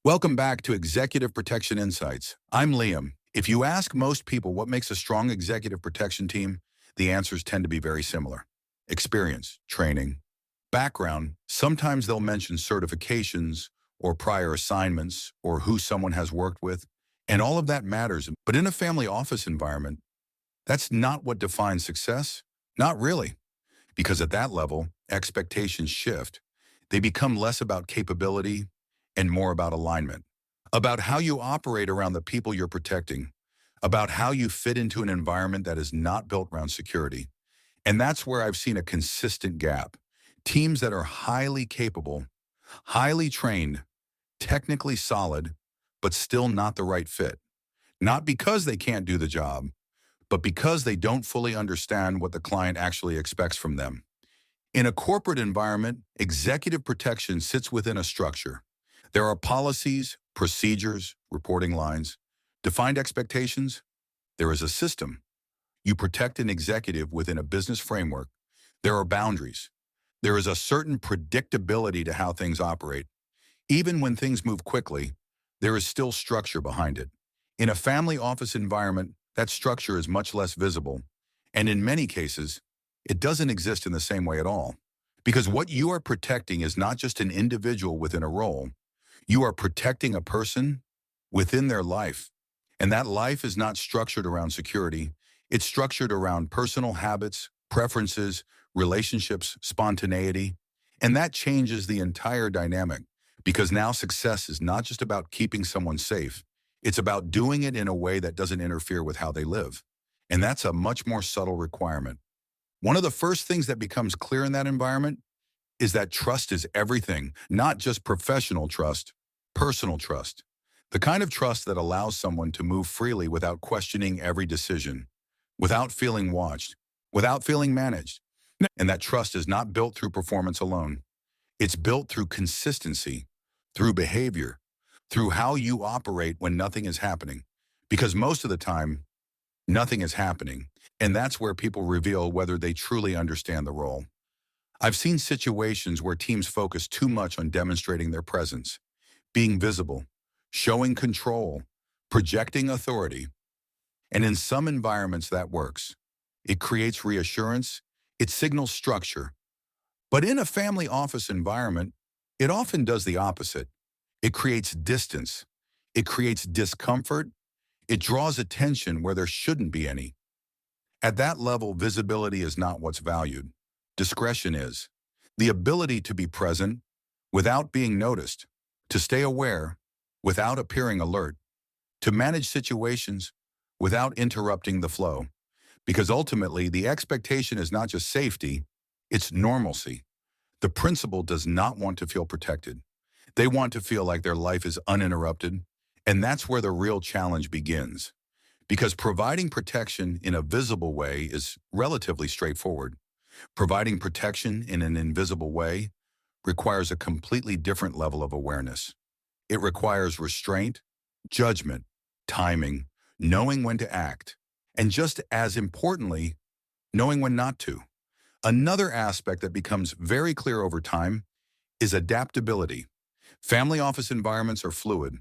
Welcome back to Executive Protection Insights. I'm Liam. If you ask most people what makes a strong executive protection team, the answers tend to be very similar. Experience, training, background. Sometimes they'll mention certifications or prior assignments or who someone has worked with, and all of that matters. But in a family office environment, that's not what defines success. Not really, because at that level, expectations shift. They become less about capability and more about alignment, about how you operate around the people you're protecting, about how you fit into an environment that is not built around security. And that's where I've seen a consistent gap. Teams that are highly capable, highly trained, technically solid, but still not the right fit. Not because they can't do the job, but because they don't fully understand what the client actually expects from them. In a corporate environment, executive protection sits within a structure. There are policies, procedures, reporting lines, defined expectations. There is a system. You protect an executive within a business framework. There are boundaries. There is a certain predictability to how things operate. Even when things move quickly, there is still structure behind it. In a family office environment, that structure is much less visible, and in many cases, it doesn't exist in the same way at all. Because what you are protecting is not just an individual within a role. You are protecting a person within their life. And that life is not structured around security. It's structured around personal habits, preferences, relationships, spontaneity. And that changes the entire dynamic because now success is not just about keeping someone safe. It's about doing it in a way that doesn't interfere with how they live. And that's a much more subtle requirement. One of the first things that becomes clear in that environment is that trust is everything, not just professional trust, personal trust. The kind of trust that allows someone to move freely without questioning every decision, without feeling watched, without feeling managed. And that trust is not built through performance alone. It's built through consistency, through behavior, through how you operate when nothing is happening. Because most of the time, nothing is happening. And that's where people reveal whether they truly understand the role. I've seen situations where teams focus too much on demonstrating their presence, being visible, showing control, projecting authority. And in some environments that works. It creates reassurance, it signals structure. But in a family office environment, it often does the opposite. It creates distance, it creates discomfort, it draws attention where there shouldn't be any. At that level, visibility is not what's valued. Discretion is. The ability to be present without being noticed, to stay aware without appearing alert, to manage situations without interrupting the flow. Because ultimately, the expectation is not just safety, it's normalcy. The principal does not want to feel protected. They want to feel like their life is uninterrupted, and that's where the real challenge begins. Because providing protection in a visible way is relatively straightforward. Providing protection in an invisible way requires a completely different level of awareness. It requires restraint, judgment, timing, knowing when to act, and just as importantly, knowing when not to. Another aspect that becomes very clear over time is adaptability. Family office environments are fluid.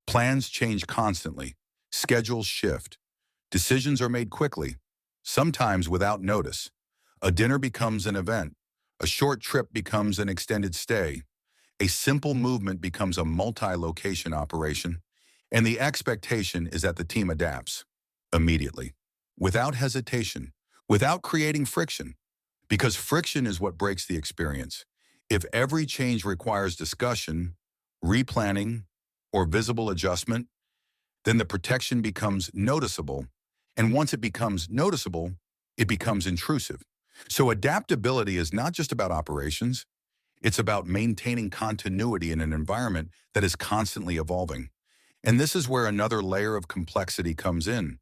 Plans change constantly. Schedules shift. Decisions are made quickly, sometimes without notice. A dinner becomes an event. A short trip becomes an extended stay. A simple movement becomes a multi-location operation. And the expectation is that the team adapts immediately, without hesitation, without creating friction. Because friction is what breaks the experience. If every change requires discussion, replanning, or visible adjustment, then the protection becomes noticeable. And once it becomes noticeable, it becomes intrusive. So adaptability is not just about operations. It's about maintaining continuity in an environment that is constantly evolving. And this is where another layer of complexity comes in.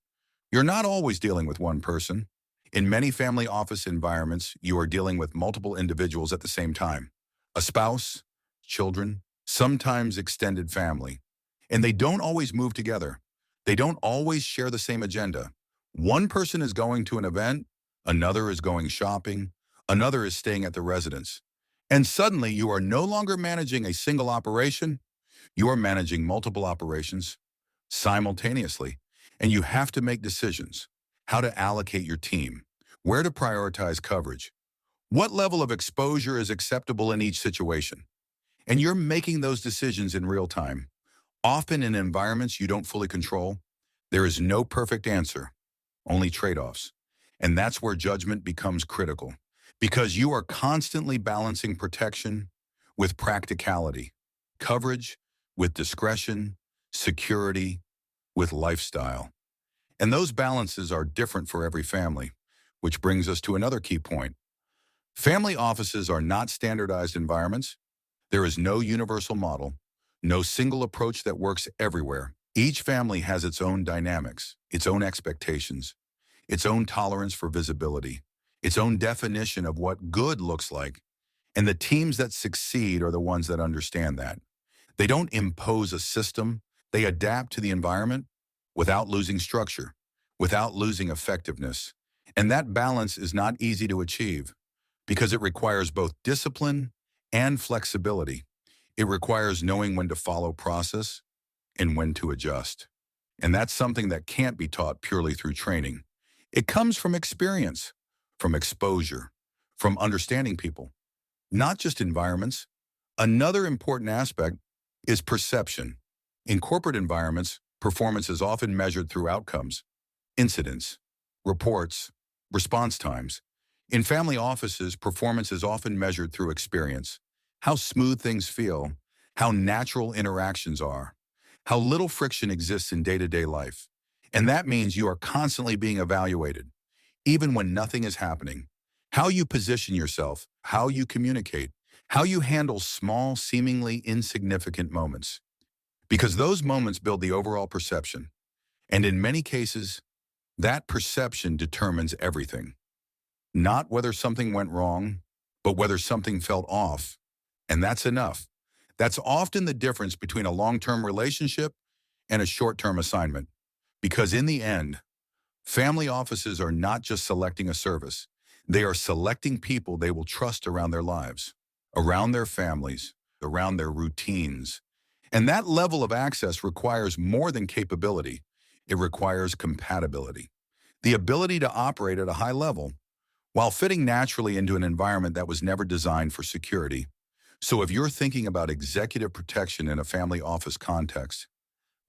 You're not always dealing with one person. In many family office environments, you are dealing with multiple individuals at the same time. A spouse, children, sometimes extended family. And they don't always move together. They don't always share the same agenda. One person is going to an event, another is going shopping, another is staying at the residence. And suddenly you are no longer managing a single operation, You are managing multiple operations simultaneously, and you have to make decisions: how to allocate your team, where to prioritize coverage, what level of exposure is acceptable in each situation. And you're making those decisions in real time, often in environments you don't fully control. There is no perfect answer, only trade-offs. And that's where judgment becomes critical, because you are constantly balancing protection with practicality, coverage with discretion, security with lifestyle. And those balances are different for every family, which brings us to another key point. Family offices are not standardized environments. There is no universal model, no single approach that works everywhere. Each family has its own dynamics, its own expectations, its own tolerance for visibility, its own definition of what good looks like. And the teams that succeed are the ones that understand that. They don't impose a system, they adapt to the environment without losing structure, without losing effectiveness. And that balance is not easy to achieve because it requires both discipline and flexibility. It requires knowing when to follow process and when to adjust. And that's something that can't be taught purely through training. It comes from experience, from exposure, from understanding people, not just environments. Another important aspect is perception. In corporate environments, performance is often measured through outcomes, incidents, reports, response times. In family offices, performance is often measured through experience, how smooth things feel, how natural interactions are, how little friction exists in day-to-day life. And that means you are constantly being evaluated, even when nothing is happening. How you position yourself, how you communicate, how you handle small, seemingly insignificant moments. Because those moments build the overall perception. And in many cases, that perception determines everything. Not whether something went wrong, but whether something felt off. And that's enough. That's often the difference between a long-term relationship and a short-term assignment. Because in the end, family offices are not just selecting a service. They are selecting people they will trust around their lives, around their families, around their routines. And that level of access requires more than capability. It requires compatibility. The ability to operate at a high level while fitting naturally into an environment that was never designed for security. So if you're thinking about executive protection in a family office context,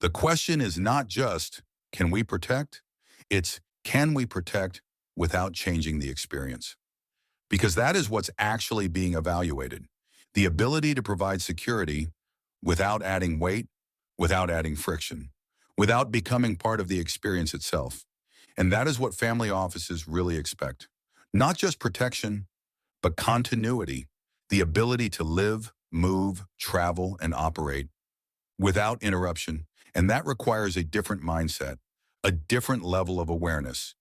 the question is not just, can we protect? It's, can we protect without changing the experience? Because that is what's actually being evaluated. The ability to provide security without adding weight, without adding friction, without becoming part of the experience itself. And that is what family offices really expect. Not just protection, but continuity, the ability to live, move, travel, and operate without interruption. And that requires a different mindset, a different level of awareness,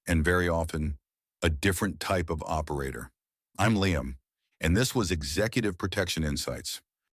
and very often, a different type of operator. I'm Liam, and this was Executive Protection Insights.